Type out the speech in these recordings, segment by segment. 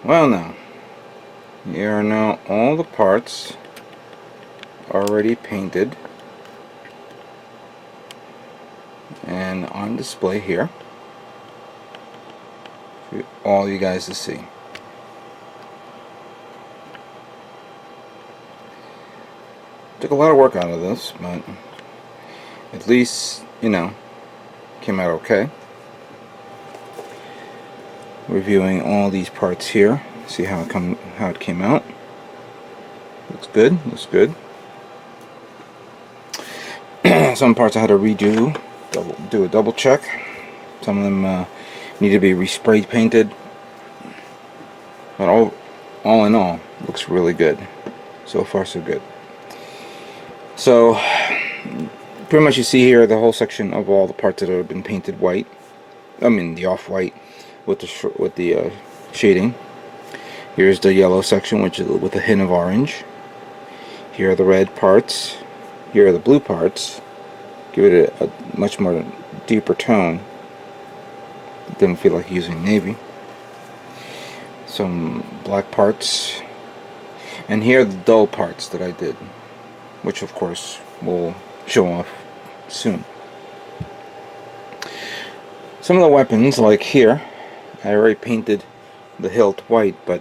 Well, now here are now all the parts already painted and on display here for all you guys to see. Took a lot of work out of this, but at least, you know, came out okay. Reviewing all these parts here, see how it came out. Looks good. Looks good. Some parts I had to redo, do a double check. Some of them need to be respray painted. But all in all, looks really good. So far, so good. So, pretty much you see here the whole section of all the parts that have been painted white. I mean the off-white with the shading. Here's the yellow section, which is with a hint of orange. Here are the red parts. Here are the blue parts. Give it a much more deeper tone. Didn't feel like using navy. Some black parts. And here are the dull parts that I did, which of course will show off soon. Some of the weapons, like here, I already painted the hilt white, but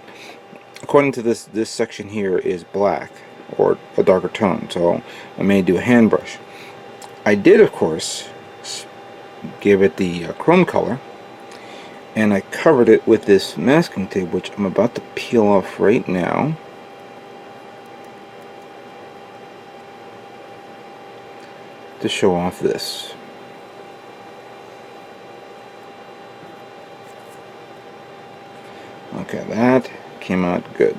according to this section here is black or a darker tone, so I may do a hand brush. I did, of course, give it the chrome color, and I covered it with this masking tape, which I'm about to peel off right now. To show off this. Okay, that came out good.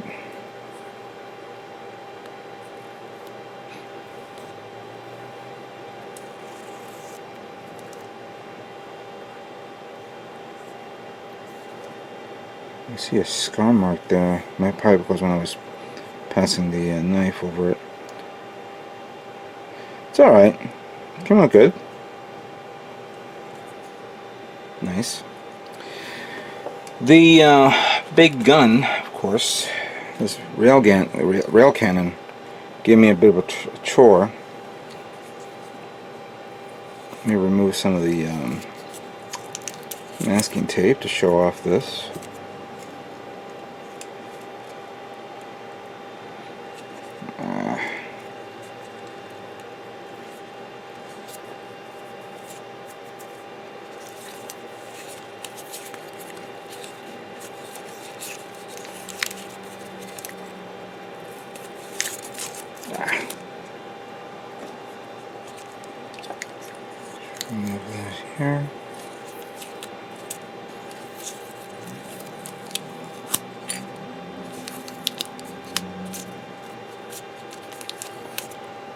I see a scar mark there. Might probably because when I was passing the knife over it. It's alright. Came out good. Nice. The big gun, of course, this rail cannon, gave me a bit of a chore. Let me remove some of the masking tape to show off this. Remove that here.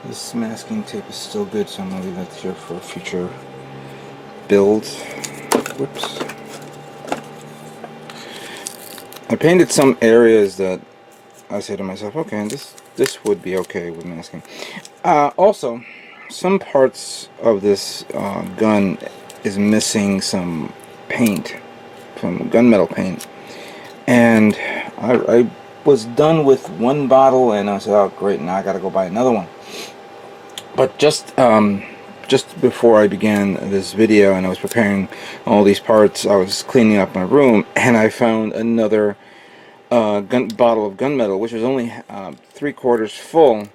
This masking tape is still good, so I'm going to leave that here for a future build. Whoops. I painted some areas that I said to myself, okay, this would be okay with masking. Also, some parts of this gun is missing some paint, some gunmetal paint, and I was done with one bottle, and I said, oh great, now I gotta go buy another one. But just before I began this video and I was preparing all these parts, I was cleaning up my room and I found another bottle of gunmetal, which was only 3/4 full.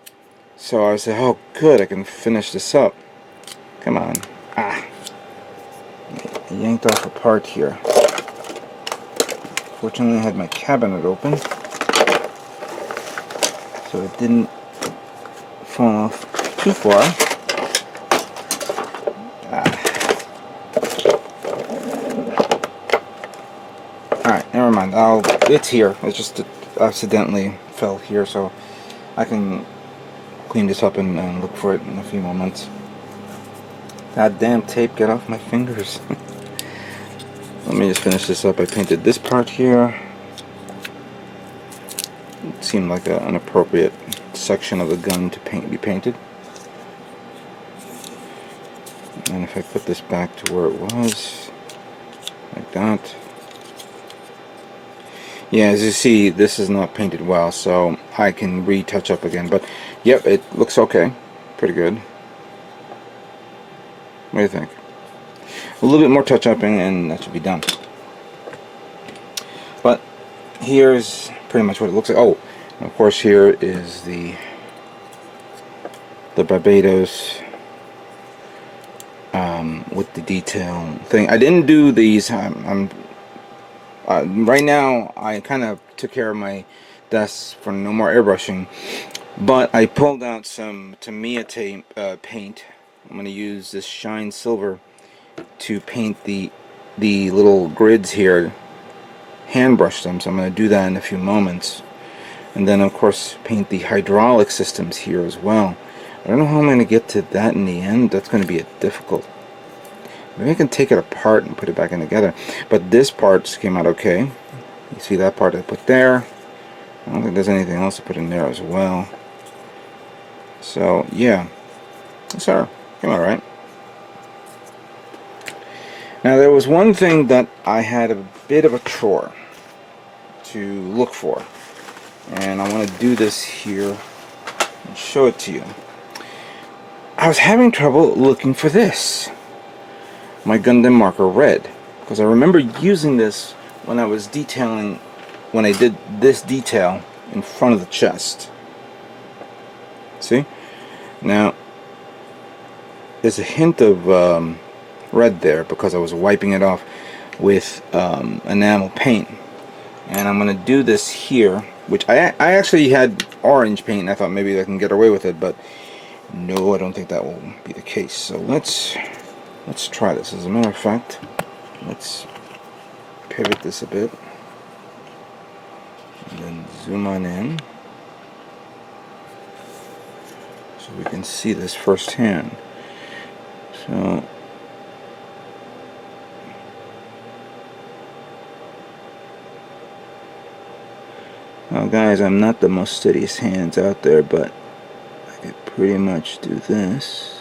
So I said, oh good, I can finish this up. Come on. I yanked off a part here. Fortunately I had my cabinet open, so it didn't fall off too far. Alright, never mind. It's here. It's just accidentally fell here, so I can clean this up and look for it in a few moments. That damn tape, get off my fingers. Let me just finish this up. I painted this part here. It seemed like an appropriate section of the gun to be painted. And if I put this back to where it was, like that. Yeah, as you see, this is not painted well, so I can retouch up again. But yep, it looks okay. Pretty good. What do you think? A little bit more touch upping and that should be done. But here's pretty much what it looks like. Oh, of course here is the Barbatos with the detail thing. I didn't do these. Right now I kind of took care of my desk for no more airbrushing, but I pulled out some Tamiya paint. I'm going to use this Shine Silver to paint the little grids here, hand brush them, so I'm going to do that in a few moments. And then of course paint the hydraulic systems here as well. I don't know how I'm going to get to that in the end. That's going to be difficult. Maybe I can take it apart and put it back in together. But this part came out okay. You see that part I put there. I don't think there's anything else to put in there as well. So yeah, sir, came out right. Now there was one thing that I had a bit of a chore to look for, and I want to do this here and show it to you. I was having trouble looking for this, my Gundam marker red, because I remember using this when I was detailing, when I did this detail in front of the chest. See? Now there's a hint of red there because I was wiping it off with enamel paint, and I'm going to do this here, which I actually had orange paint and I thought maybe I can get away with it, but no, I don't think that will be the case. So let's try this. As a matter of fact, let's pivot this a bit and then zoom on in so we can see this firsthand. So now guys, I'm not the most steadiest hands out there, but I could pretty much do this.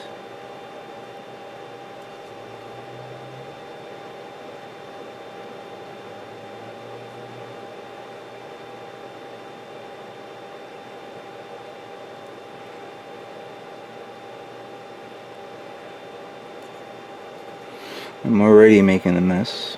I'm already making a mess.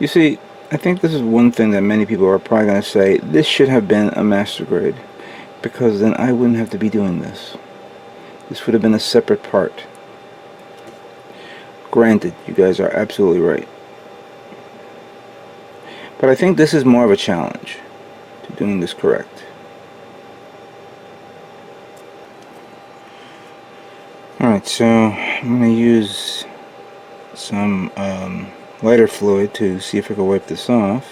You see, I think this is one thing that many people are probably going to say, this should have been a master grade, because then I wouldn't have to be doing this. This would have been a separate part. Granted, you guys are absolutely right. But I think this is more of a challenge to doing this correct. Alright, so I'm going to use some lighter fluid to see if I can wipe this off.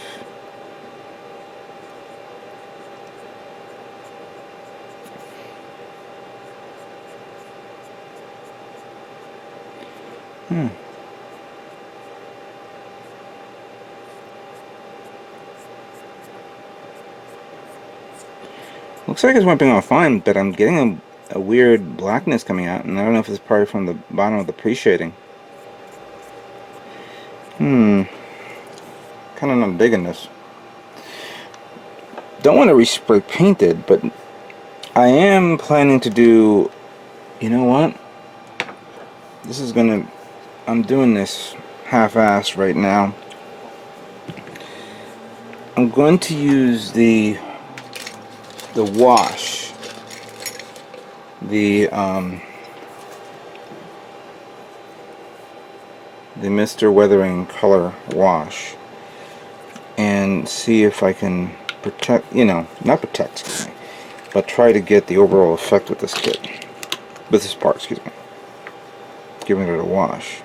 Looks like it's wiping off fine, but I'm getting a weird blackness coming out, and I don't know if it's probably from the bottom of the pre-shading. Kind of not digging this. Don't want to respray paint it, but I am planning to do, you know what? This is gonna, I'm doing this half-assed right now. I'm going to use the wash, the Mr. Weathering color wash, and see if I can protect, not protect, excuse me, but try to get the overall effect with this kit, with this part, excuse me, giving it a wash.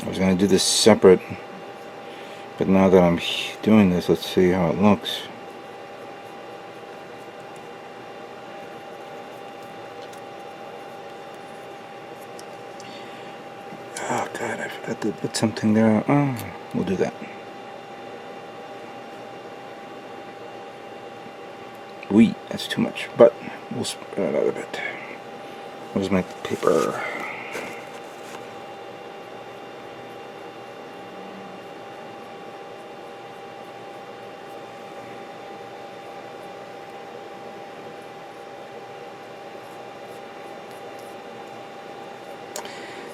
I was going to do this separate, but now that I'm doing this, let's see how it looks. Oh god, I forgot to put something there. Oh, we'll do that. That's too much, but we'll spread it out a bit. Where's my paper?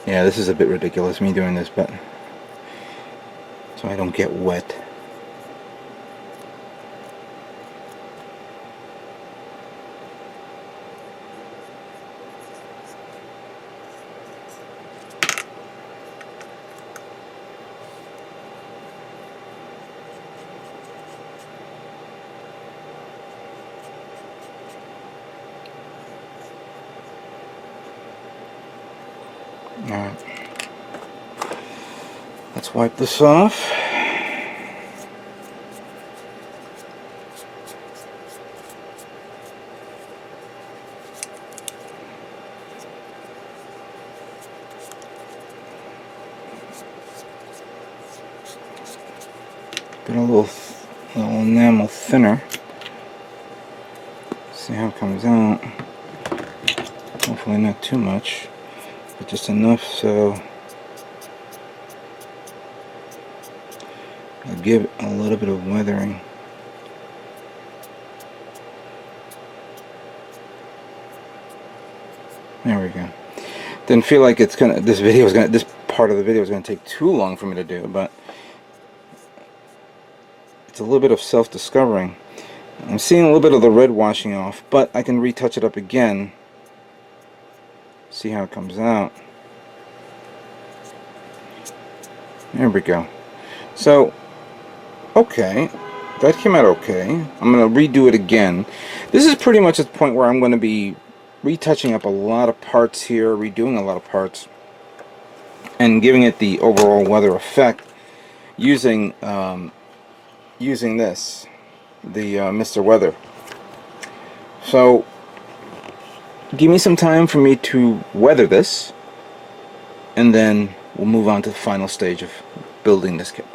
Yeah, this is a bit ridiculous, me doing this, but so I don't get wet. Alright. Let's wipe this off. Get a little enamel thinner. See how it comes out. Hopefully not too much, but just enough so I'll give it a little bit of weathering. There we go. Didn't feel like this part of the video is gonna take too long for me to do, but it's a little bit of self-discovering. I'm seeing a little bit of the red washing off, but I can retouch it up again. See how it comes out. There we go. So, okay, that came out okay. I'm going to redo it again. This is pretty much at the point where I'm going to be retouching up a lot of parts here, redoing a lot of parts, and giving it the overall weather effect using using this, the Mr. Weather. So, give me some time for me to weather this, and then we'll move on to the final stage of building this kit.